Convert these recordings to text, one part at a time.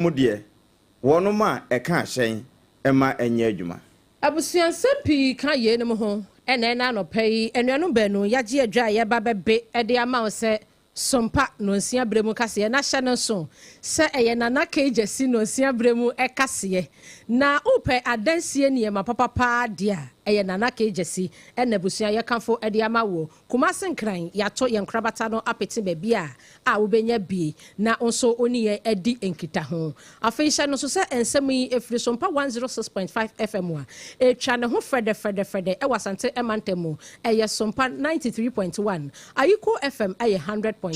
Mudie, one ma a can't say, Emma and Yejuma. Abusian Sempi can't ye no home, and then I no pay, and no benu, yaji a dry, ya baba be, at the amount say, SOMPA no sia bremu kase na hye no so se eye nana cage si no sia bremu e kase na upe adansie ne ma papa dia eye nana cage si e na busua ye kanfo e de ama wo kumase nkran ya to ye nkrabata no apete ba bia a wo benya bi na onso oni ye edi enkita ho afeisha no so se ensem yi efri SOMPA 106.5 FM wa e twa ne ho frede e wasante e mantemu e ye SOMPA 93.1 ayiko FM e 100.9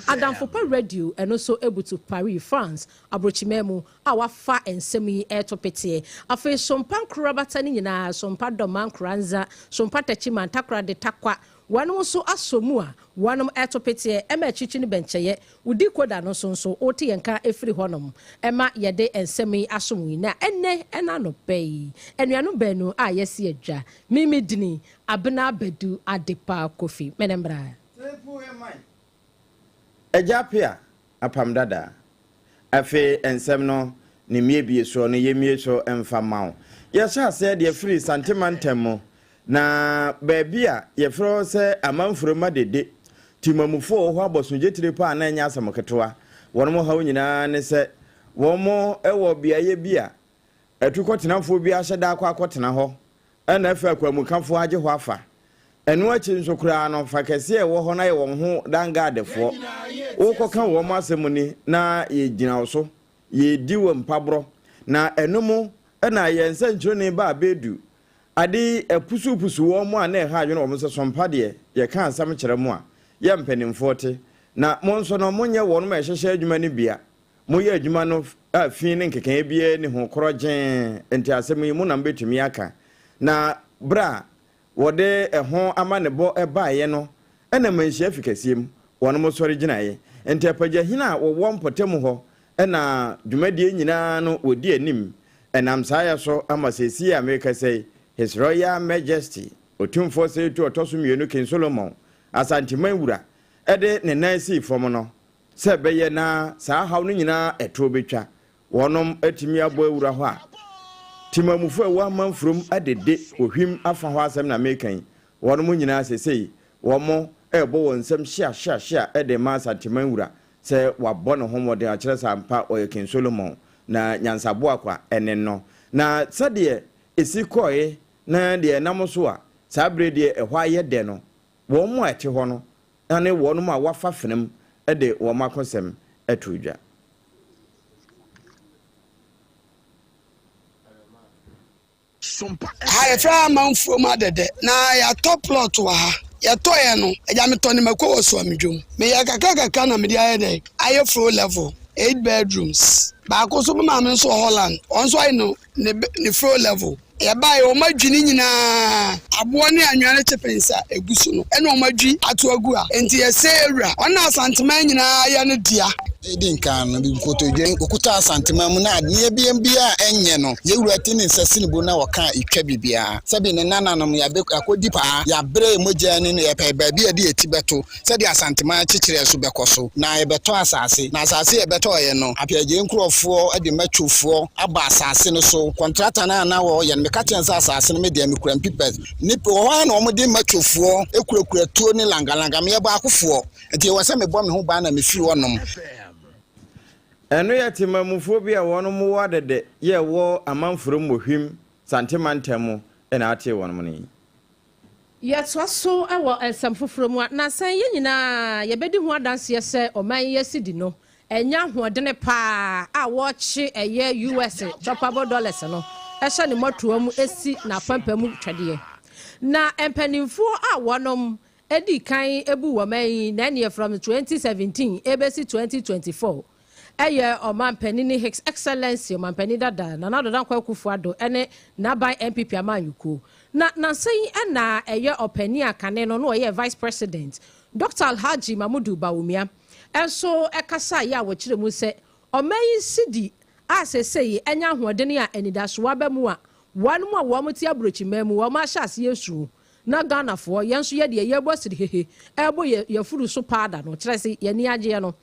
Adam Fopa Radio and also able to Paris, France, Abrochimemu, our fa and semi air topete. A face some punk rabatani na some padoman kranza, some patachiman takra de takwa. One also asomua, one air topete, Emma Chichin benchaye, Udikoda no so, Oti and car every honum, Emma yade and semi asumina, ene and ano pay. And yanu benu, yes, ja, Mimi Dini, Abena Bedu, Adepa Kofi, Menembra. Ejapia apam dada afe ensem no ne miebie so no yemie so emfa mawo yesha se de free sentimental na baabia ye fro se amanfuroma dede timamufo ho abosonje tirepa na nya asamketoa wono hawo nyina ne se womo ewo biaye bia atukotenafo bi ahyeda akotena ho na afa kwamukanfo age ho afa enu achi nsokura no fakese e wo ho na ye won ho danga adefo wo koka wo masem na ye gina so ye diwo mpabro na enumu na ye nsanchiro ne ba bedu ade epusupusu wo mo na ha adwene wo se SOMPA de ye ka ansam kire mo a ye mpanimfo te na mo nso no monye wo no ma hyehye adwuma ne bia mo ye adwuma no afi ne nkeka bia ne ho korogen enti asem yi mo na mbetumi aka na bra wode ehon amanebo ebaaye no ena manhia afikasiem wono mo sori ginaye enti apagya hina wo wompotem ho ena dwumadie nyina no wodi anim enam saaya so amasesi America say His Royal Majesty otumfo say to otoso mienu King Solomon asantiman wura ede ne nansi fom no se beye na saa haw no nyina eto betwa wonom atimi abo awura ho a timamufu ewa amanfrom adede ohwim afa ho asem na mekan wonom nyina sesei womo ebo wonsem hia ede ma asantiman wura se wabɔ ne ho mɔden akyerɛ sampa ɔyɛ King Solomon na nyansabo akwa ene no na sɛdeɛ esi kɔe na deɛ nam so a saa bre deɛ ɛhɔ ayɛ de no wɔn mu ɛte hɔ no na ne wɔn mu a wafa fenam ɛde wɔn akɔsɛm ɛto dwa ha efra manfo ma dede na ya top plot wa ha ya to ye no eja me to ne makwo so amedwom me ya kaka na me dia ye dey aye floor level 8 bedrooms ba ko so ma me so Holland on so I no ne floor level ya ba o madwini nyina abo ne anware chepensa egusu no ene o madwi ato agu a enti ye se ewura ona asantema nyina ya ne dia edin kan no bi nkotodwe okuta asantema mu na ne bia enye no ye wura ti ne nsase ne bo na waka itwa bibia sabi ne nananom ya be akodi pa ya bre moja ne ye pe ba bia de etibeto sabi asantema kikire so bekoso na ye beto asase na asase ye beto ye no apiaje nkrofo ade matwofo aba asase no so contractor na wo ye me katensa asase no me de me kuram pipes nipo ho na omde matwofo ekurakura tuo ne langalanga me ba akofo enti wo se me bo me ho ba na me firi wonom eno ya timamufo bia wono mu wadede ye wo amanforo mohwim santimantemu ena ate wono ni Yetwa so ewo ensam foforo mu na san ye nyina ye bedi ho adanse ye se oman ye sidi no enya hoodene pa a wo chi eye US chopable dollars no ehye ne motoa mu esi na pampamu twede na empanimfo a wonom edi kan ebu woman na ne from 2017 ebesi 2024 eye oman panini His Excellency oman panida da na na dodan kwakufu ado ene na by MPP amanyuko na sei na eye opani akane no no eye Vice President Dr. Alhaji Mamudu Bawumia enso ekasa ya wo kire mu se oman sidi asesei enya hoodene a enidaso abamu a wanu a wo mti abrochi mamu wo ma hyase yesu na Ghana fo yenso ye de ye bo siri hehe ebo ye furu so pada no kire se ye ni age no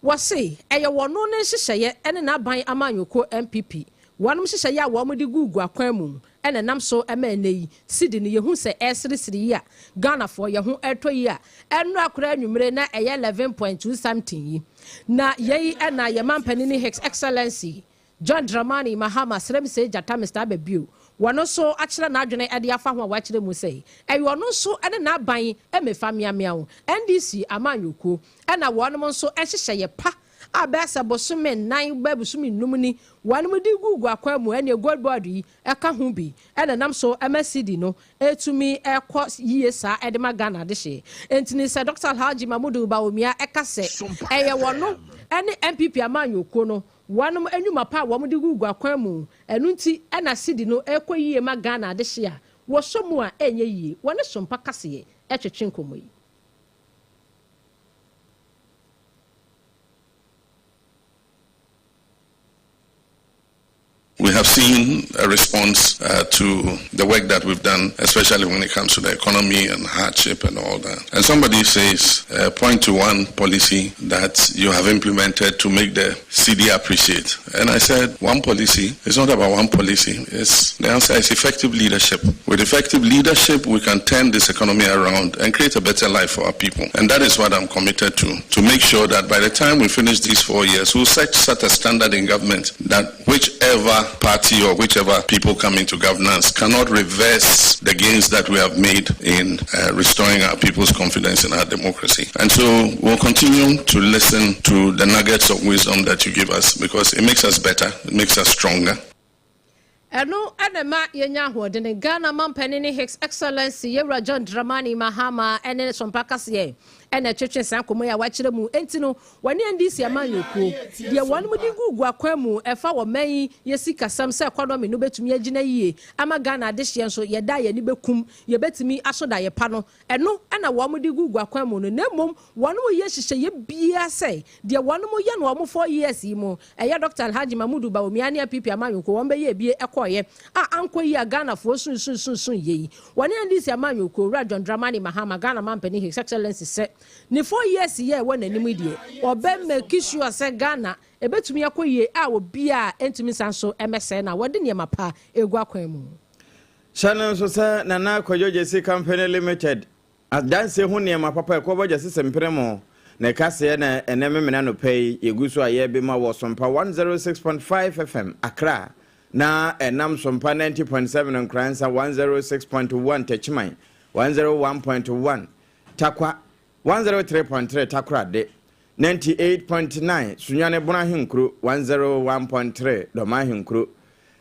wose eye wono ne hyehyeye ene na ban amanyoko MPP wanom hyehyeye a wo mode gugu akwan mu ene nam so ema eneyi sidi ne yehu se esresiri ya Ghana for yehu etoyi a enu akora anwumre na eye 11.2 something yi na yeyi ena ye mampani ni His Excellency John Dramani Mahama srem se jata Mr. Babio wano so akira na adwene ade afa ho a wakire mu sei e wono so ene na ban emefa miamia NDC amanyoko ena wonom so ehyehyeye pa abesa bosome 9 babusumi numuni wanom di gugu akwamu ene gold board yi eka ho bi ena nam so MSD no etumi ekọ yiye sa edema Ghana de hye entini se Dr. Haji Mamudu Bawumia eka se eye wono ene MPP amanyoko no wanom enwuma pa wo mudi gugu akwamu enunti ena sidi no ekọ yiye ma Ghana de hye a wo somu a enye yiye wone sompa kase etwetwe nkomo yi. We have seen a response to the work that we've done, especially when it comes to the economy and hardship and all that. And somebody says, point to one policy that you have implemented to make the CD appreciate. And I said, one policy, it's not about one policy. The answer is effective leadership. With effective leadership, we can turn this economy around and create a better life for our people. And that is what I'm committed to make sure that by the time we finish these 4 years, we'll set a standard in government that whichever party or whichever people come into governance cannot reverse the gains that we have made in restoring our people's confidence in our democracy. And so we'll continue to listen to the nuggets of wisdom that you give us because it makes us better, it makes us stronger. Eno enema yenya hodene Ghana mampani ni His Excellency Yewra John Dramani Mahama ene sompakase ene twetwe sankomo ya wakire mu entino wani ndisi amanyoko de wani mudi gugu akwamu efa wo man yesika sam se economy no betumi agina yie ama Ghana de hye nso yeda ye ni bekum ye betumi asoda ye pa no eno ena wo mudi gugu akwamu no nemom wani mo ye hyehye ye bia se de wani mo ye no wo 4 years yi mo eye Dr. Haji Mamudu Bawumia ne pipi amanyoko wo be ye bie ekoye a anko yi Ghana fo sun ye wani ndisi amanyoko Ra John Dramani Mahama Ghana mampani His Excellency se ni 4 years ye won anim die obe make sure say Ghana ebetumi akoye a obi a entumi sanso MSN na wode ne mapa egu akwan mu channel so say Nana Kojoje Company Limited adanse hu ne mapa ko boje sesempiremo na kase na enememena no pay egu so aye be ma wo SOMPA 106.5 FM Accra na enam SOMPA 90.7 and Kransa 106.1 Techman 101.1 Takwa 103.3 Takra de 98.9 Sunyane Bonahinkru 101.3 Domahinkru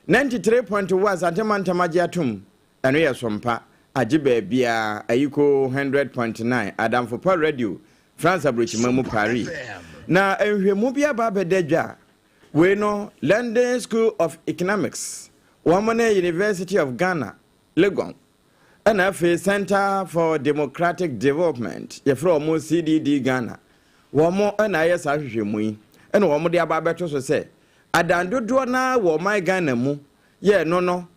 93.1 Santemanta Magiatum and we are SOMPA Ajibe Bia Ayiko 100.9 Adam for Paul Radio France Abridge Mamu Paris na Mubia Babe Deja we know London School of Economics Wamane University of Ghana Legon NFA Center for Democratic Development from CDD Ghana Wamo NIS Ahwehwemui ene womo de ababeto so se adandodo na wo my Ghana mu ye no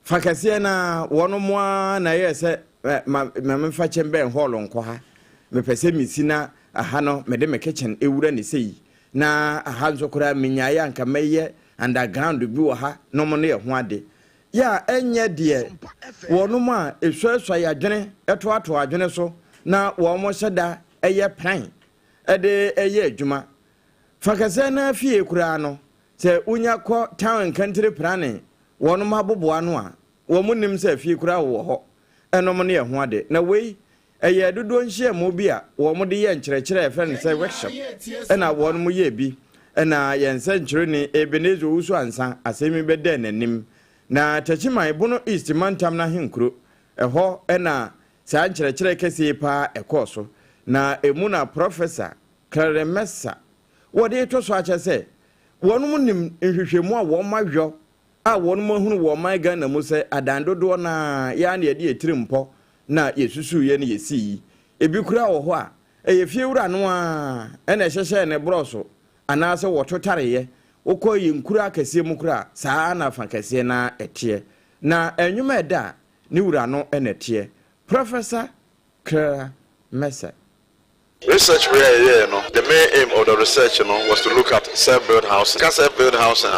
fakase na wono mo na ye se memfa chembe hall nko ha mepese misina aha no mede me kitchen ewura ne sei na aha nso kora menyaye anka meye underground bi wo ha no mo ne ye ho ade ya enye de wono mo a esua ya dwene eto adwene so na wo mo hyeda eye plan ede eye adwuma fakase na fie kura no se unya ko town country planning wono ma boboa no a wo mo nim se fie kura wo ho eno mo ne ye ho ade na wei eye dodo nhye mo bi a wo mo de ye nkyerɛkyerɛ efren se workshop ena wono mo ye bi ena ye nsenkyere ni Ebenezer Usu ansa asemi bede nanim na tachiman bono East Mantam na henkro ɛhɔ ena saa nkyerɛkyerɛ kɛse pa ɛkɔso na emuna professor Claremessa wode to so akyɛ sɛ wono mo nim nhwehwɛmu a wo mahwɔ a wono mo hunu wo man Ghana mu sɛ adandodo na ya na yɛde etirimpo na yesusu ye ne yesi ebi kura wo ho a eye fiewura no a ena hyehye ne broso anaasɛ wɔtotare wokɔ yi nkura akɛse mu kura saa na fa kɛse na ɛteɛ na enwuma ɛda ne wura no ɛnɛteɛ Professor Claremessa research we are here no the main aim of the research was to look at self-built housing. Self-built housing,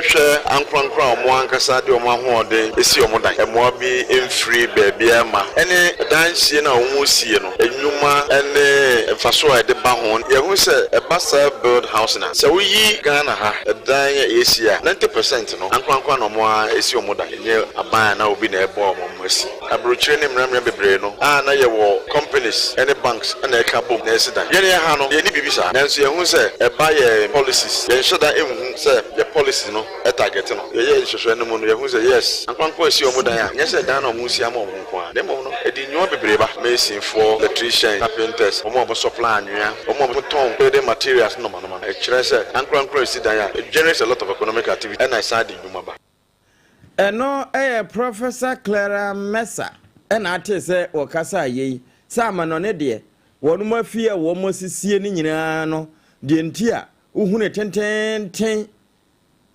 share ankwankwa omo ankasa de omo ahoden esi omo dan. Emo bi free baby ama. Any dansie na omo sie no. Enwuma ene faso e de ba ho. Ye hu se e self-built housing. So we yi Ghana ha dan Asia 90% no ankwankwa no omo esi omo dan. Nye aban na obi na ebo omo esi. Abrochire ne mramra bebre no. Na ye wo companies any banks and e ka bom na esi dan. Ye ha no ye ni bibisa. Nanso ye hu se e ba ye policies. Ye nsho da ehun se ye policy no e target no. Ye nhwehwe no mu no ye hu se yes ankwankwa esi omo dan a. Nye se dan na omo esi ama omo nko a. Dem no e di nyo bebre ba. Mason for electrician carpenters omo supply anwea omo ton building materials no man e kire se ankwankwa esi dan a. It generates a lot of economic activity and I said the nyuma ba. Eno Professor Clara Mesa ena ate se okasa yi sama no ne de wonu mafie wo mosisie ni nyina no de ntia uhune tenten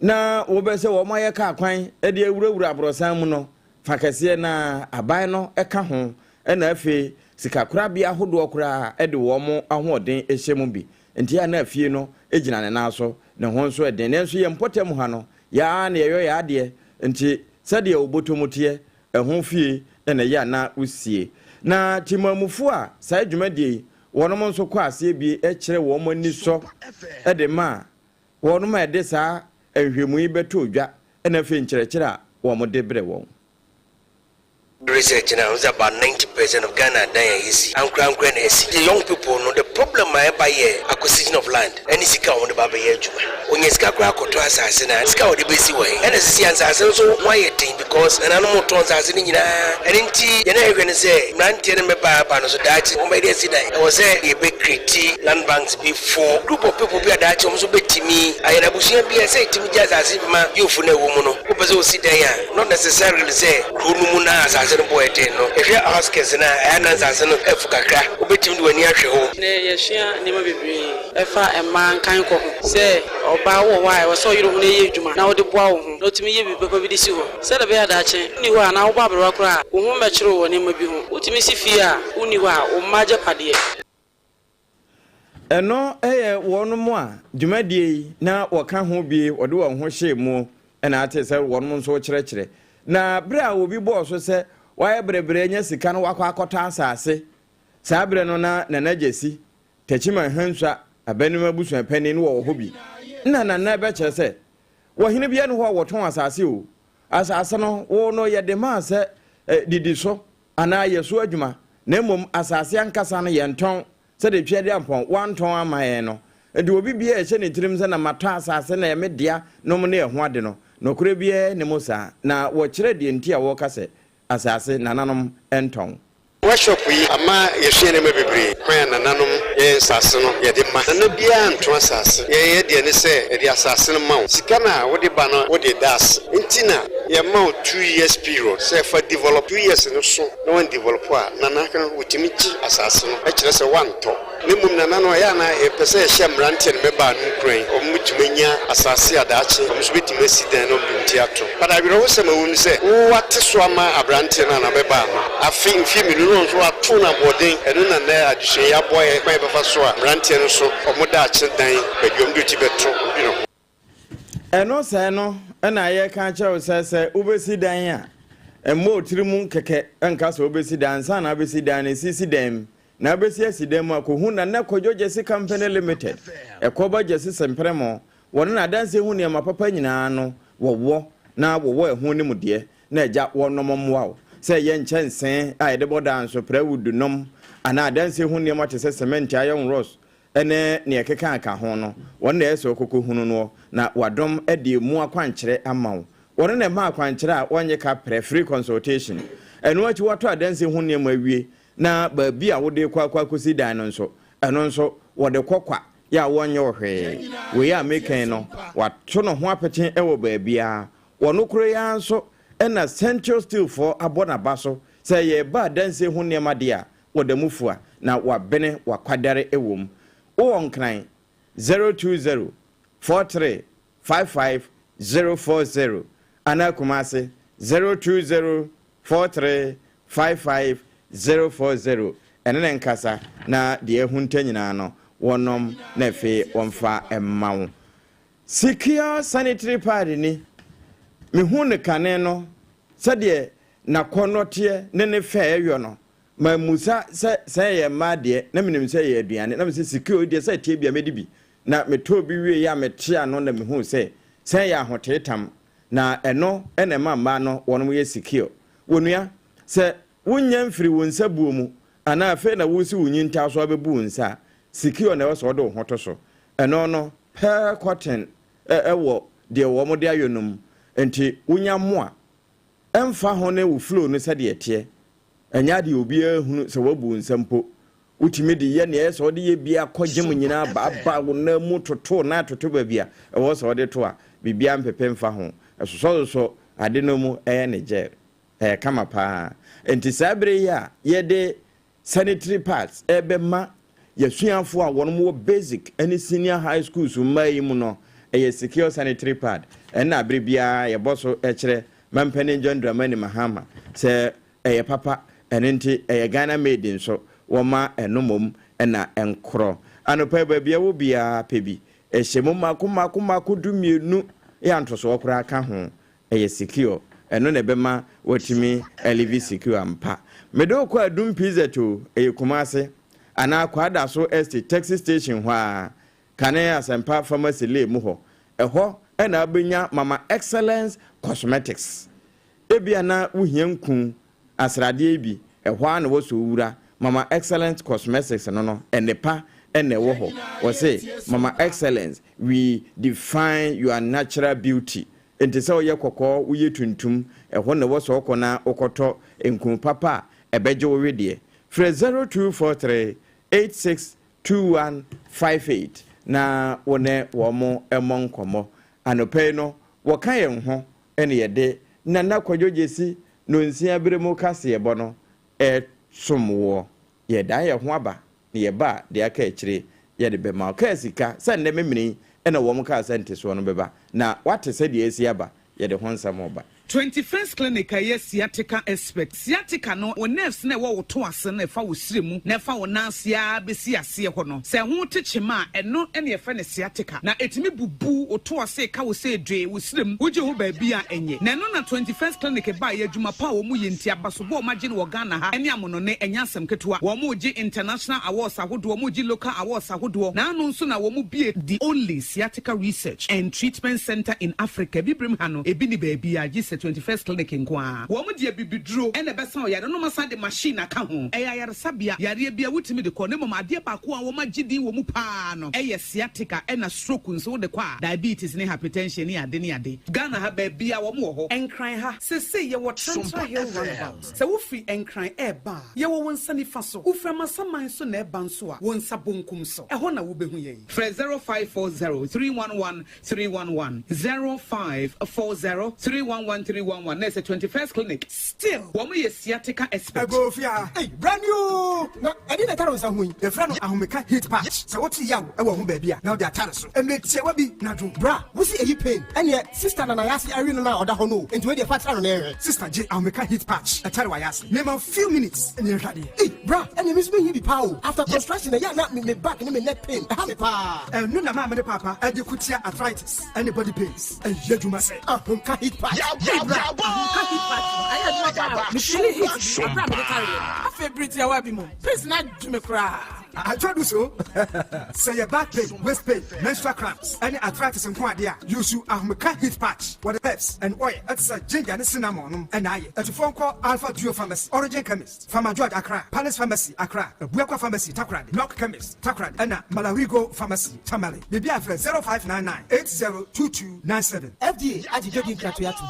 na wo be se wo moye ka kwan e de awurawura abrosan mu no fakase na aban no e ka ho ena afi sikakura bia hodo okura e de wo mo ahoden ehyemu bi ntia na afie no ejina ne na so ne ho nso e de ne nso ye mpotem ha no ya na yeyo ya de nti sade obotomutie ehun fie na ya na usie na timamufu a sai dwumadie wonom nso kwa ase bi e kire wo mo ni so e de ma wonom e de sa ehwemu yi beto odwa na fe nkyerɛkyerɛ a wo mo de bre wo. Research now is about 90% of Ghana dying easy. And the young people know the problem I buy acquisition of land. And it's on the Baba Yajuma. When you scacra to assassin and scout the basic way. And it's the answer so why thing because an animal tones as in and in tea, you're going to say, Rantin and Papa, so that I was a big critique land banks before. Group of people be a Dutch almost bit to me. I had a bush and be a say to me just as if my youth for no woman who was sit there. Not necessarily say, Rumuna as boy no if you ask us na answer no efukakra obetim do ani ahwe ho ne ye hwea ne ma bebre efa eman kan ko say oba wo why we so yiro hu ne ye adwuma na wo de boa wo hu no timi ye bi papa bi de si ho say da be ada che ni ho na wo ba bro kra wo hu me kyero wo ne ma bi hu utimi si fie a uni ho a wo maje pade eno wonom a dwumadie na woka ho bi wode wo ho hye mu na ate sɛ wonom nso kyerɛkyerɛ na bra obi bo so sɛ why brebre nya sika no wakwa akota asase saa bre no na nanagesi techima hanswa abanima busu apani no wo hobi na be kire se wo hene bia no ho woton asase o asase no wo no ye de ma se didi so ana yeso adwuma na mom asase ankasa no ye nton se de twede ampon wanton amaye no de obi bia ehye ne tirim se na mato asase na ye media no mo na eho ade no nokure bia ne mo sa na wo kire de ntia wo kase asase nananom enton workshop yi ama yehwe ne mabebre kwan nananom ye nsase no ye de ma na bia nto asase ye de ne se ye de asase no ma sika na wo de ba no wo de das ntina ye ma 2 years period say for develop 2 years no so no one develop a nana kan wotimi chi asase no e kire se wanto ne mum nanano ya na e pese ye hemrante ne meba no kran o mutumenya asase adaache o muso betimi sidan no binti ato pada biro wo se ma wonu se wo wate so ama abrante na meba no afi mfi minu no so ato na boden eno na na adhwe ya boye kwan befa so a abrante no so o mu da ache dan badwom do ti beto obi no eno se no na ye ka chew se ubesi dan a emmo tirimu keke enka so ubesi dan sa na ubesi dan ne sisi dan na besi asidem akohu na kojoje si company limited ekoba jesi sempremo won na danse hu ne mapapa nyina no wowo na wowo ehu ne mude na eja wonomomwa se ye nchense a de bodan so prawudu nom ana danse hu ne mate se cement ayon ross ene ne ekeka aka ho no won na eso kokohunu no na wadom ede mu akwankyere amawo won na ma akwankyere a wonye ka free consultation eno achi wato adanse hu ne mawie na baabi a wode kwa kosi dan no nso eno nso wode kokwa ya wonye ohwe we ya mekan no wato no ho apete ewo baabi a wono kro ya nso ena Central Steel for abona baso say ye ba danse hu ne made a wode mufua na wabene wakwadare ewom o onkran 020 43 55 040 ana kumase 020 43 55 040 enene nkasa na de ehunta nyina no wonom na fe wonfa emma wo secure sanitary pad ni me hu ne kane no sɛdeɛ na kɔnɔteɛ ne fɛ ɛyɔ no ma musa sɛ yɛ ma deɛ na menim sɛ yɛ aduane na me sɛ secure deɛ sɛ tie bia medi bi na metɔ bi wie ya metea no na me hu sɛ yɛ ahotetam na ɛno ɛna ma no wɔnom yɛ secure wonua sɛ wonya mfiri wo nsa buo mu ana afei na wosi wo nyinta so abebu wo nsa secure na wɔsɔ de wo hoto so ɛno no per cotton ɛwɔ deɛ wɔ mo de ayɔnum enti wonya mo a ɛmfa ho ne wo flow no sɛ deɛ teɛ ɛnya de obi ahunu sɛ wabu nsa mpo utimi de yɛ ne ɛsɛ ɔde yɛ bia kɔgyem nyina ba wo na mu toto na toto ba bia ɛwɔ sɛ ɔde to a bibia mpepe mfa ho ɛsosɔ ade no mu ɛyɛ ne gyer kama paa enti saa bere yi a yɛde sanitary pads ɛbɛma yɛsuafo a wɔn wɔ basic ɛne senior high school so mmaa yi mu no ɛyɛ secure sanitary pad ɛna abere biara yɛbɔ so ɛkyerɛ mampani John Dramani Mahama sɛ ɛyɛ papa ɛne nti ɛyɛ Ghana made nso wɔma ɛnomom ɛna ɛnkorɔ anopa baabi a wo biara pɛ bi ɛhyɛ mu mako du mienu yɛ antoso wɔkora aka ho ɛyɛ secure ɛno na ɛbɛma wɔtumi ɛlivi secure ampa mede okɔ adum pizza to ɛyɛ Kumase ana kwada so estate taxi station hɔ a kane Asempa pharmacy le mu hɔ ɛhɔ ɛna abenya Mama Excellence Cosmetics ebia na wohia nku asrade bi ɛhɔ na wɔso wura Mama Excellence Cosmetics no ɛnepa ɛna ɛwɔ hɔ wɔse Mama Excellence we define your natural beauty enti sɛ woyɛ kɔkɔɔ woyɛ tuntum ɛhɔ na wɔso kɔ na okɔtɔ nku papa ɛbɛgye wo wedeɛ frɛ 0243 862158 na wone womo emon komo anope no woka yɛn ho ene yɛde na kwadwojesi no nsia bere mu kase yɛbɔ no somwo yɛda yɛ ho aba ne yɛba de aka akyire yɛde bɛma ka sika sɛ nne memini ene wom ka sente so no bɛba na wate sɛ de esi aba yɛde ho nsam oba 21st clinic aye sciatica expert sciatica no o nerves na wo to ase na fa wo siremu na fa wo nansia besi ase ho no se ho techema eno ene ye fa ne sciatica na etimi bubu o to ase ka wo se dwe wo siremu wo je ho ba bia enye na no na 21st clinic ba ye adwuma pa wo mu ye ntia baso bo ma je ne wo Ghana ha ene amono ne enya asem ketewa wo mu je international awards ahodo wo mu je local awards ahodo na anu nso na wo mu bie the only sciatica research and treatment center in Africa bibrim ha no ebi ni ba bia 21st clinic nkwa wo mu de bibiduro ene besa o yare no masa de machine aka ho yare sabia yare bia wutimi de kɔ ne mama de ba ko a wo magidi wo mu pa no sciatica ena stroke nso de kwa diabetes ne hypertension ne ade Ghana ha ba bia wo mu ho enkran ha sese ye wo transfer hill roundabout se wo free enkran eba ye wo wonsa ni fa so wo frama saman so na eba nso a wonsa bonkum so ho na wo behu ye 0540 311 311 0540 311 311 There's a 21st clinic. Still, one more sciatica expert. Go fia. Hey, brand new. No, I didn't tell us the friend of Ahumeka hit patch. So what's young? I want baby. Now they are telling us. And let's say what be now do. Bra, we see a pain. And yet, sister and I ask Irene now or the hono. And to the fat on area. Sister J. Ahumeka hit patch. I tell you why I ask. Name a few minutes and you're ready. Hey, bra, and you miss me be power. After construction, the young not me back and me neck pain. I have a pa. And no, mama, the papa, and you could see arthritis. Anybody pains. And yet you must say, Ahumeka hit patch. I told you so. Say your back pain, waist pain, menstrual cramps, any arthritis and quadia. Use you Ahumeka hit patch. What the herbs and oil. That's a ginger and cinnamon. And I at a phone call Alpha Duo Pharmacy, Origin Chemist, Pharma George Accra, Palace Pharmacy, Accra, Buakwa Pharmacy, Takrad, Knock Chemist, Takrad, and Malarigo Pharmacy, Tamale. Maybe I 0599 802297. FDA agitating Kratuatu.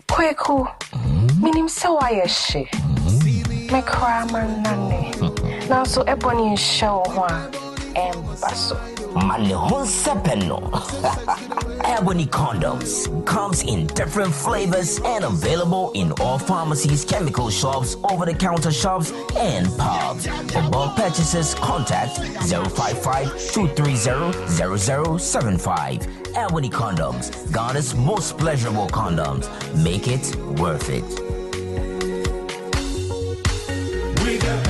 Kweku, minim se wa yeshe. Me kra manane. Na so ebony show ho embaso. Male hon sepeno. Ebony condoms comes in different flavors and available in all pharmacies, chemical shops, over-the-counter shops, and pubs. For bulk purchases, contact 055-230-0075. Ebony condoms, Ghana's most pleasurable condoms. Make it worth it. We got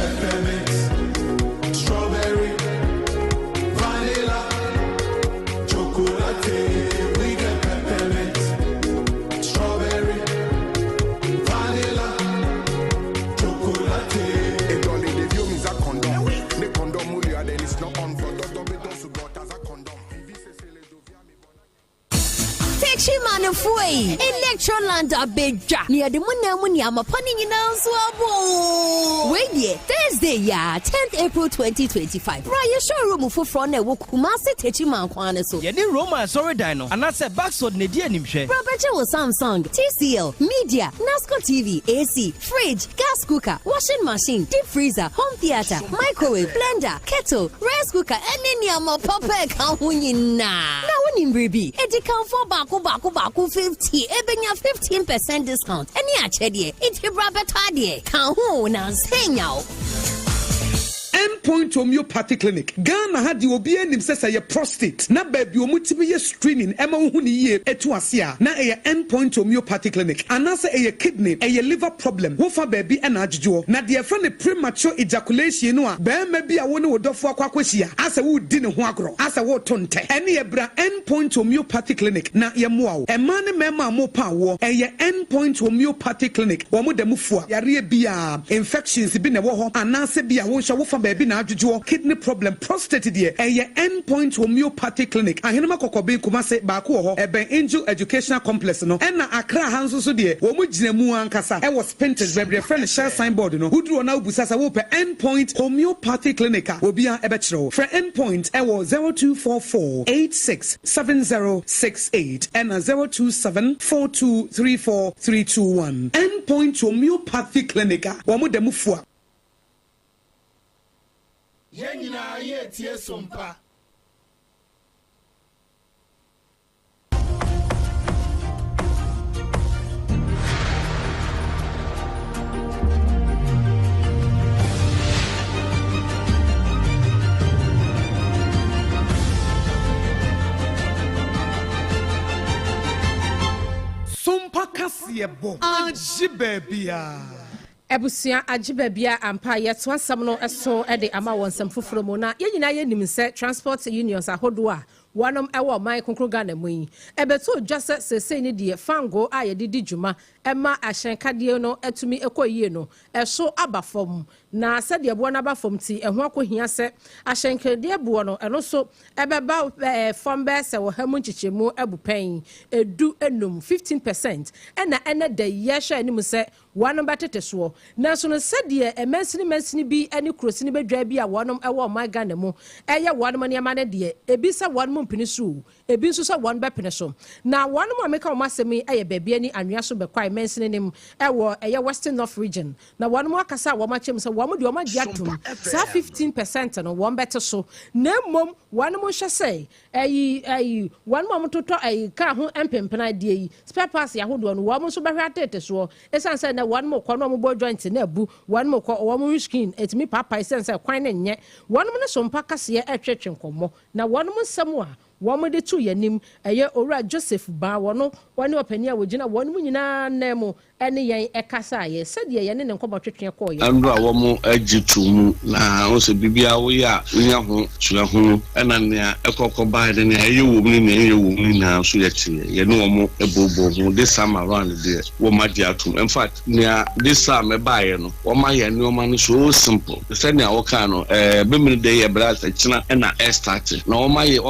Electroland Abeja near the Munamuni Amapani in Answabo. Wait here, Thursday, 10th April 2025. Raya showroom for front a Kumasi Techiman Kwanaso. Yeni Roma sorry dino, and I said backsword Nedia Nimshe. Roberto Samsung, TCL, Media, NASCO TV, AC, fridge, gas cooker, washing machine, deep freezer, home theater, microwave, blender, kettle, rice cooker, and any papa kahunina. Now when in Bribi, Edicam for Baku 50, Ebenya 15% discount. Any achedie, it's a rabbit idea. Kahun and sing out. Endpoint Homeopathy Clinic. Ghana had the obi enim say your prostate. Na baby omutimi ye screening ema huni ye etu asia. Na a Endpoint Homeopathy Clinic. Anasa a kidney, a liver problem. Wofa baby and ajjo. Na the friend premature ejaculation no a be maybe a wonu odofo akwakwisia. Asa wo di ne ho agro. Asa wo tonte. Ene ebra Endpoint Homeopathy Clinic. Na ye moa. E ma ne mema mo pa wo. E ye Endpoint Homeopathy Clinic. Wo mo demu fua. Yare bia infections bi ne wo ho. Anasa bia wo hwa wofa baby na adjujo kidney problem prostate die eye Endpoint Homeopathy Clinic ahenema kokobe kumase ba ko ho eben Angel Educational Complex no na Accra hanso so die wo mu ginemu ankasa e was painted bebre friend share signboard no huduro na ubusasa wo pe Endpoint Homeopathy Clinic obi a ebe kire for Endpoint e wo 0244867068 and 0274234321 Endpoint Homeopathy Clinic wo mu demufua Yenina ye tie SOMPA. SOMPA kasiebo ajibebia. Ebusia ajibebia ampa yeto asam no eso de ama wonsam foforo mu na ye nyina ye nim se transport unions ahodo a wanom ewo man konkro Ghana mu yi ebeto dwase sese ni de fango a ye didi djuma ema ahyenkade no etumi ekoyie no eso abafom na se de ebo na abafom ti eho akohia se ahyenkade ebo no eno so ebeba fombe se wo hamu nchichemu ebupen edu enum 15% ena ene de ye hwa anim se wanom batete so na so no se de emansini bi ene krosini bedwa bi a wanom ewo man Ghana mu eye wanom ne amane de ebi se wanom mpini so ebi nso se wan bepene so na wanom ameka o masemi eye bebia ni anwea so bekwai emansini nim ewo eye Western North region na wanom akasa wo machem se wo mo de o magia tum sa 15% no won bete so na mom wanom hwe se ayi wanom toto ayi ka ho empempena de yi spare parts ya hodo no wo mo so behwe atete so esan se na wanom ko no mo bo joint na abu wanom ko wo mo skin etimi papa esan se kwan na nye wanom ne SOMPA kase e twetwe nkomo na wanom nsam a womo de tu yanim eye owura Joseph ba wono woni opani a wogina wonom nyina na mu ene yen ekasa ye sede ye ne nkomo twetwe ko ye andro a womo agitumu na o se bibia wo ya nya ho tua ho ena ne ekoko ba de ne eye wo mu ne eye wo mu na so ye tie ye ne womo ebobo ho this time around there wo ma di atum in fact ne this time ba ye no wo ma ye ne wo ma no so simple se ne a wo ka no be mi de ye bra se kina ena start na wo ma hye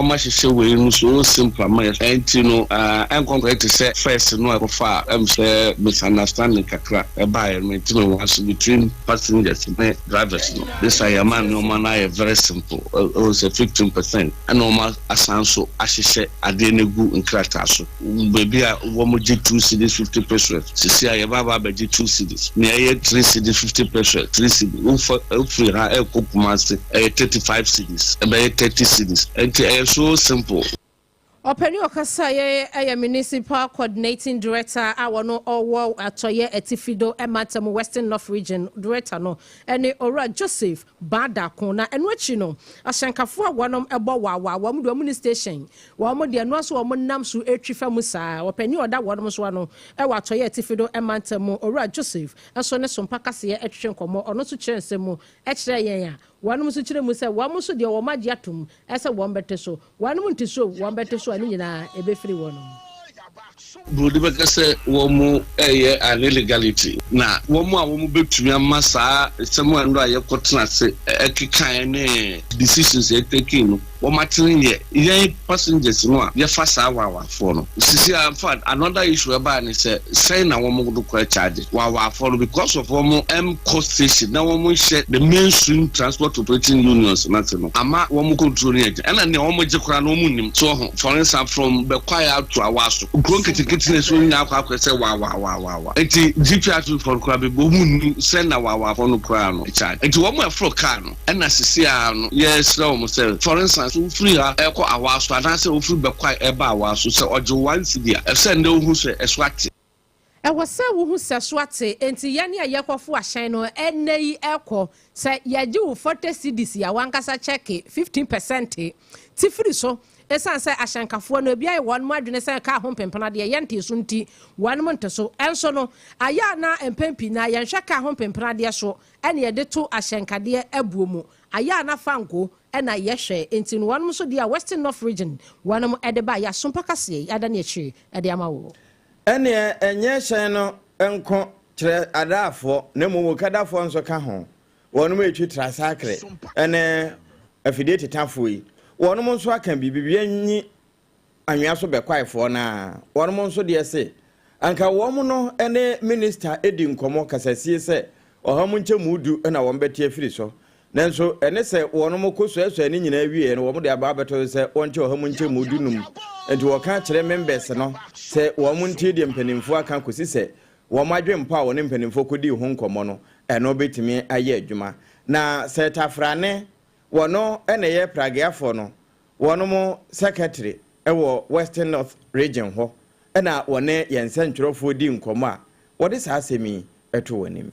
we no so simple ma enti no encontrate say first no e fa say misunderstanding kakra e ba e me tino was between passengers and drivers no this I am no man I very simple it was a 15% and no ma asanso ahye ade negu nkrata so baby a wo mo gi 2 cedis 50% sisi I ba ba gi 2 cedis me aye 3 cedis 50% 3 cedis free ha e kopumase 35 cedis e be 30 cedis enti e so simple. Openi okasa ye municipal coordinating director awono owo atoye etifido ematem Western North region director no ene ora Joseph Badako na enwachi no ahyankafo awonom ebo wa mu do mu station wa mu de no so wo nam so etwifa mu saa openi oda wonom so no e wa atoye etifido ematem ora Joseph eso ne SOMPA kase ye etwe nkomo ono so kyerensem e kyerɛ yen a wɔnom so kyerɛ mu sɛ wɔn so deɛ wɔn agye atom ɛsɛ wɔn bɛte so wɔnom nte so wɔn bɛte so ani nyinaa ɛbɛfiri wɔnom Brody Becca womu an illegality. Now, womu a womu betumi ama saa someone do aye kotena se ekikan ne decisions e taking womatene ye passengers no a ye fa saa wawafo no. Sisi in fact another issue about ni say na womu do kwa charge wawafo no because of womu cost station na womu share the mainstream transport operating unions no. Ama womu control ni and na womu je kora no womu nim. So for instance from Bekwaya to Awaso kitness when now say wow. Eti GPR for crab bomu send na wow for no crown charge. Eti one more for car no and na sisia no yes no mo say for instance we free ha e ko Awaso and say we free Bekwaya eba Awaso say ojo one city e send no hu say eswate e was say wo hu say swate enti ye ne ayekofo ahyen no enei ekọ say ye gi wo 40 cedis ya wankasa check 15% ti free so esan say ahyankafo no bia won mo adwene say ka ho pempena de ye nte so nti wan mo nte so enso no aya na empempi na ye hwe ka ho pempena de so ene ye de to ahyankade abuo mu aya na fanko ena ye hwe enti no wan mo so de Western North region wan mo ede ba ya SOMPA kase ada ne chi ede amawo ene enye hyen no enko kire adafo na mo kadafo nso ka ho wan mo etwi trasakre ene afide tetafo yi wonom nso aka bibibia nyi anwea so bekwaifo na wonom nso de ese anka wom no ene minister edi nkomo kasasie se oham nche mudu na wom bete afiri so nanso ene se wonom koso eso ene nyina wie no wom de aba beto se wonche oham nche mudu num enti woka kire members no se wom ntie de mpanimfo aka kosi se wom adwempa woni mpanimfo kodi ho nkomo no eno betimi aye adwuma na se tafrane wono ene ye pragiafo no wono secretary ewo Western North region ho ena wone yensentwerofo di nkomo a wode saa asemi eto wonim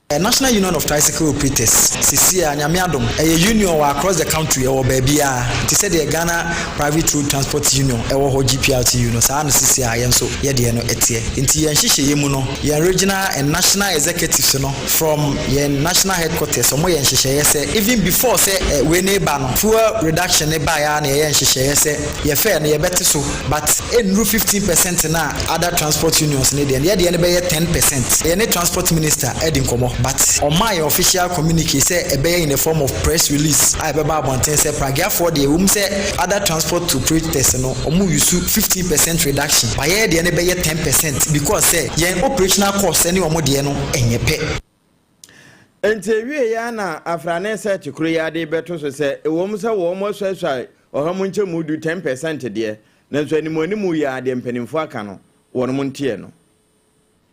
National Union of Tricycle Operators Sisia Nyamiadom a union across the country or babia to say the Ghana Private Road Transport Union or GPRT union saa no Sisia yen so ye de no etie nti yen hihye yemu no yen regional and national executives no from yen national headquarters omo yen hihye say even before say we neighbor no fuel reduction ne ba ya na yen hihye say ye fair na ye beti so but enru 15% na other transport unions ne de ye ne be 10% yen transport minister Edin Komo. But on my official communique say a bay in the form of press release I baba bonten say pragia for the say other transport to operators no omu use 15% reduction by here the be 10% because say yen operational cost any omo de no enye pe enti wie ya na afrane say tikuru ya de beto so say ewom say wo mo so oham nche mudu 10% de na so animu ya de mpanimfo aka no wono mo ntie no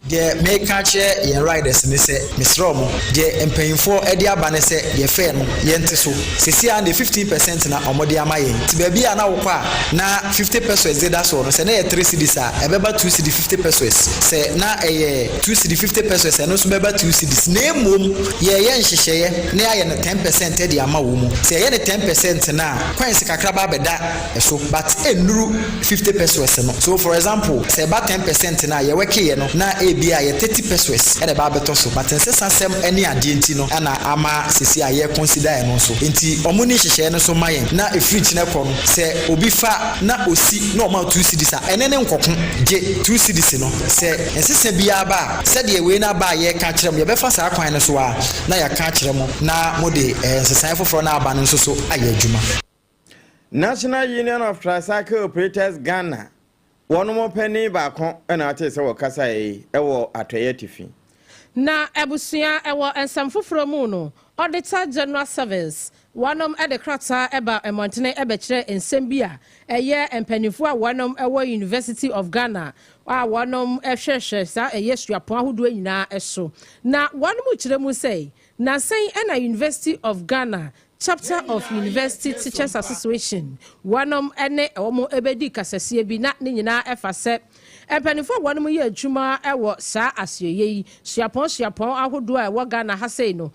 the make catch yen riders ne say misro mo the empayinfo e dia ba ne say ye fair no yente so sisi and 15% na omode ama yen ti ba bia na wo kwa na 50 pesos dey that so no say na ye 3 cedis a e beba 2 cedis 50 pesos say na e 2 cedis 50 pesos e no so beba 2 cedis na emom ye yen hyehyeye na ye na 10% dey ama wo mu say ye na 10% na kwan se kakra ba beda so but enuru 50 pesos no so for example say ba 10% na ye weke ye no na bia ye 30 pesos e de ba beto so but nsesasem ene ade enti no ana ama sisi aye consider e no so enti omuni hyehyeye no so mayen na efrich na kro no se obi fa na osi na o ma 2 cedis a ene ne nkokon je 2 cedis no se nsese bia ba se de we na ba ye ka kirem ye be fa sa kwan no so a na ya ka kirem na mode nsesan foforo na aba no so aye adwuma National Union of Tricycle Operators Ghana one more penny back on and I tell you, Casa, ewo atoye tifi. Na ebusia ewo ensamfoforo mu no Auditor General Service wanom e de krata eba emontene ebekire ensem bia eye empanifo a wanom ewo University of Ghana a wanom ehwehwe sa eye suapon ahodo nyina eso na wanom kire mu sei na sen na University of Ghana Chapter of University Teachers Association wanom ene omo ebedi kasasie bi na ne nyina efase empanifo wanom ye adwuma ewo saa asioye yi suapon ahodo a ewo Ghana ha sei no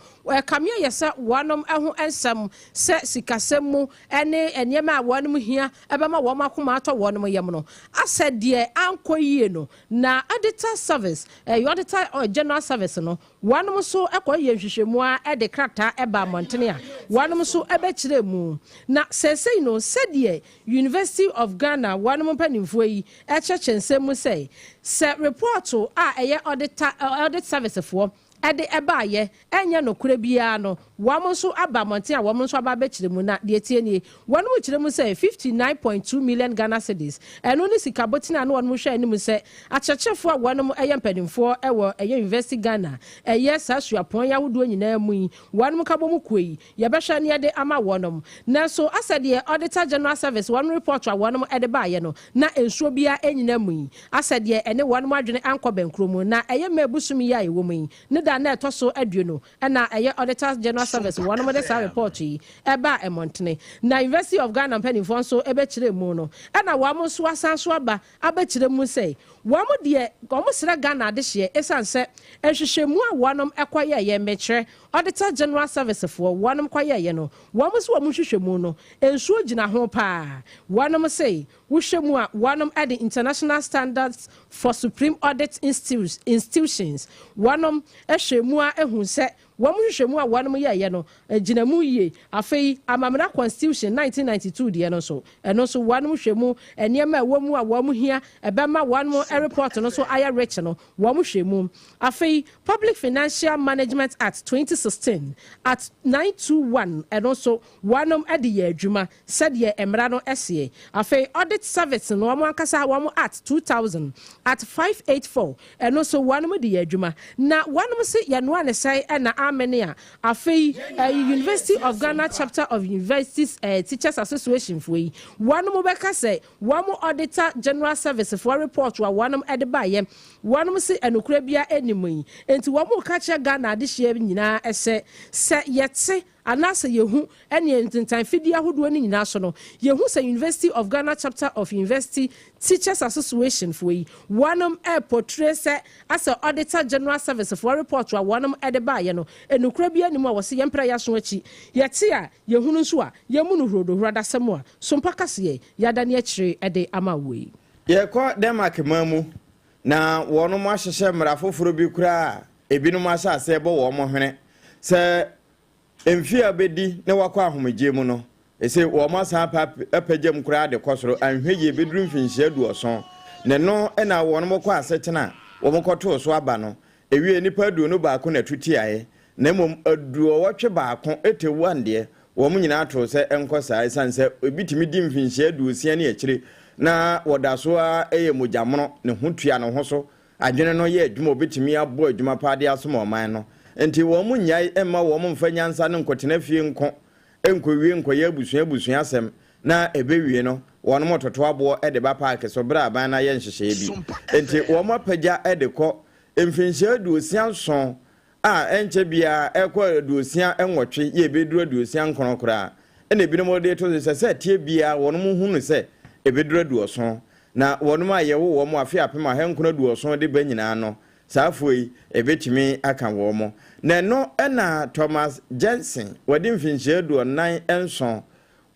kamia yesa wanom eho ensem se sikasem mu ene enyema wanom hia ebema wo makoma ato wanom yem no asede ankoyie no na auditor service auditor general service no wanom so ekoye hwehwemu a de krata eba montene a wanom so ebekire mu na sesei no sede University of Ghana wanom panimfo yi echechensem mu say se report a eye audit service for ede ebaye enye no kure bia no wamo so aba monte a wamo so aba bekire mu na de tie nie wonu kire mu say 59.2 million Ghana cedis eno ni sika botina no wonu hwe anim say achechefo a wonu eye mpadimfo ewo eye University Ghana eye sasuapon ya wodo nyina mu yi wonu ka bomu koyi ye behwe ne de ama wonu na so asede auditor general service wonu report a wonu ede baaye no na ensuo bia enyina mu yi asede ene wonu adwene anko bankromu na eye mabusumi ya ewo mu yi da na etoso aduno na eye auditor general service one of the report yi eba emontene na University of Ghana penifo so ebe kire mu no na wamo so asanso aba abekire mu say wamo de gomo sira Ghana de hye esanse ehwehwemu a wonom ekoye ye mekire auditor general service for wonom koye ye no wamo so wamo hwehwemu no ensuo gina ho pa wonom say wohwemu a wonom at the international standards for supreme audit institutions wonom ehwemu a ehun se womuhwehwemu a wonom ye no ginamu ye afei amamra constitution 1992 de no so eno so wonom hwemu enema womu a womu hia ebema wonom report no so aya rich no womuhwemu afei Public Financial Management Act 2016 at 921 eno so wonom ade ye adwuma said ye emra no ese afei audit service no womo ankasa womo at 2000 at 584 eno so wonom de ye adwuma na wonom se ye no ane sai na amenia afei University of Ghana chapter of Universities Teachers Association for yi wonom beka say womo auditor general service for report wa wonom ede baye wonom se enokura bia enimu yi enti womo ka che Ghana de hye nyina ese se yete anase yehu ene entintan fidi ahodo ni nyina so no yehu se University of Ghana chapter of University Teachers Association for yi wonom portray se as a auditor general service for report wa wonom ede baye no enokura bia enimu a wose yempra ya so achi yete a yehu nso a yemu no hrodo hrada semo a sompa kase yada ne akire ede ama wei ye ko Denmark mamu na wonom ahyehye mra foforo bi kura ebinum asase ebo wo mo hwene se emfia bedi ne wakọ ahomegye mu no ese wo mo asa apagem kura de kosoro anhweje beduru mfinhye aduoson ne no na wonom kọ asetena wo mo kọto so aba no ewie nipa aduonu baako na tutiaye na mom aduo wotwe baako etewu ande wo mo nyina ato se enkosa esanse ebitimi di mfinhye aduosia ne akire na wodaso a eye mojamono ne hutua ne ho so adwene no ye adwuma obetimi abo adwuma paade asomo man no enti wo mu nyai emma wo mu mfa nyansa ne nkotena fie nko enkowie nkoye abusua asem na ebewie no wono mototo abo ede ba park so bra aban na ye nhyehyeye bi enti wo mu apagya ede ko emfinhye aduosia son a enche bia ekọ aduosia enwotwe ye beduru aduosia nkonkora ene binom de to se tie bia wono mu hunu se ebedura duoson na wonom ayewo wo mo afi apema henkuna duoson de banyina no saafoi ebetimi aka wo mo na no na Thomas Jensen wadi mfinhye duonan enson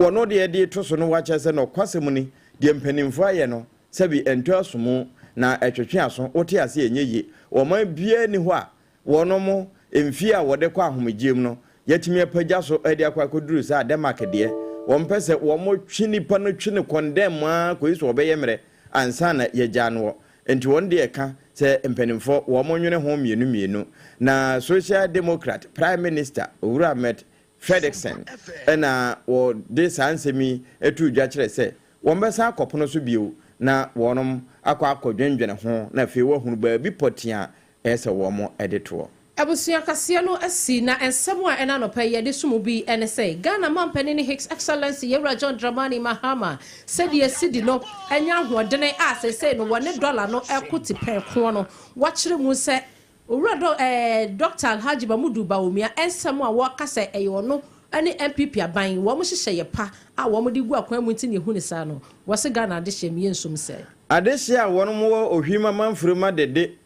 wono de to so no wachese no kwasemu ni de mpanimfo aye no sabi ento asomu na etwetwe aso wote ase enyeyi wo ma bia ni ho a wonom emfi a wode kwa ahomegyem no yatimi apagya so ade akwa koduru sa Denmark de wompese wo mo twinipa no twine condemn a koiso obeye mre ansa na yegya no enti won de eka se empanimfo wo mo nwene ho mienu na Social Democrat Prime Minister Ahmed Fredrickson na wo de sansemi etu dwa kire se wombesa akopono so bio na wonom akwadwendwene ho na fe wo hunu ba bi potia ese wo mo edito Abusia kase no asi na ensemo a ena no pa ye de sumu bi ene say Ghana mampani ni His Excellency Yewra John Dramani Mahama said ye sidi no enya hodene a say no $1 no ekoti pe ko no wachire mu se owura Dr. Alhaji Bamudu Bawumia ensemo a wo kase eyo no ene MPP aban wo mo hyehyɛ ye pa a wo mo de gu akwan mu ntini hu ne sa no wo se Ghana de hye me nsum se ade hye a wono mo ohwima manfuruma dede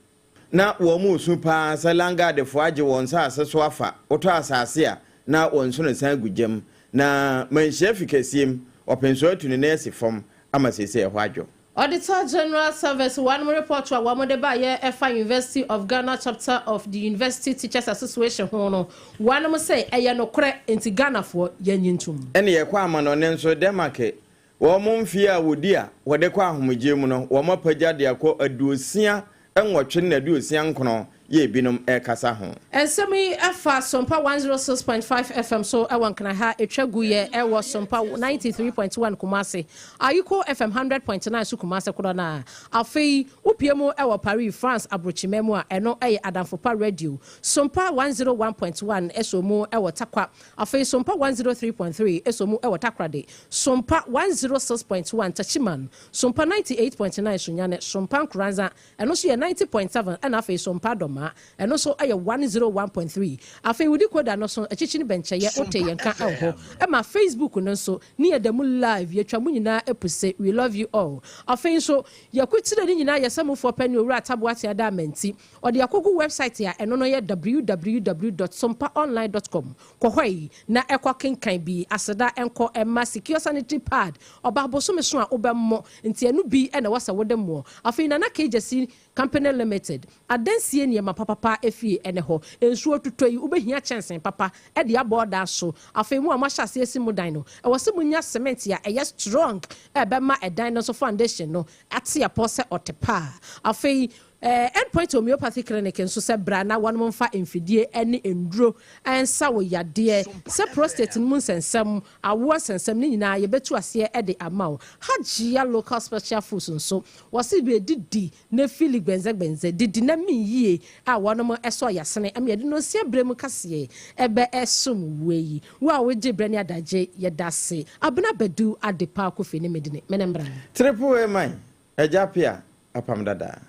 na wo mu su pa salanga de foaje won sa aseso afa oto asase a na won so ne san gugem na manhia fikasiem openso atuni na esi fom amasese e hwadwo. Auditor General Service one report to Awamode Baye Efa University of Ghana chapter of the University Teachers Association hono one mo say eye no kore enti Ghana for yanyintum ene ye kwa amano ne nso demake wo mo mfie a wodi a wode kwa ahomgye mu no wo mo pagya de akọ aduosia enwotwe na aduosia nkono ye binom kasa ho ensemi efa SOMPA 106.5 FM so ewankana ha etwagu ye ewo SOMPA 93.1 Kumasi ayiko FM 100.9 su Kumasi kodo na afei upiemu ewo Paris France abrochimemu a eno eye Adamfopa radio SOMPA 101.1 esomu ewo Takwa afei SOMPA 103.3 esomu ewo Takrade SOMPA 106.1 Tachiman SOMPA 98.9 Sunyane SOMPA Nkuranza eno so ye 90.7 and afei SOMPA Dom and also I 101.3. Afi wudi koda no so echichi ni benche ye ote ye nka eho. E ma Facebook no so near the live ye twa mu nyina epuse we love you all. Afi so ye kwitire ni nyina ye samufo pani owura taboate ada menti. O de yakogu website ya eno no ye www.sompaonline.com. Ko hwai na ekwa kenkan bi aseda enko emma secure sanitary pad. Oba boso me so a obemmo nti enu bi e na wasa wodemmo. Afi na kejesi company limited. Adensie ni papa efie ene ho ensuo tutoi ubehia chensen papa e de aboda so afemu amahase esimu dan no e wose munya cement ya e strong e be ma e dan no so foundation no ate ya pose otepa afei endpoint homeopathy clinic nso se bra na won mfa emfidie ene enduro ensa wo yade se prostate mu sensem awo sensem ni nyina ye betu ase e de amaw hajia local special foods nso wose be didi na fili benze didi na miye a wonom eso yasene am ye de no se bremu kase ebe esum weyi wa weje brani adaje ye dase abna bedu adepa ko fini medine menembra triple man ejapia apam dada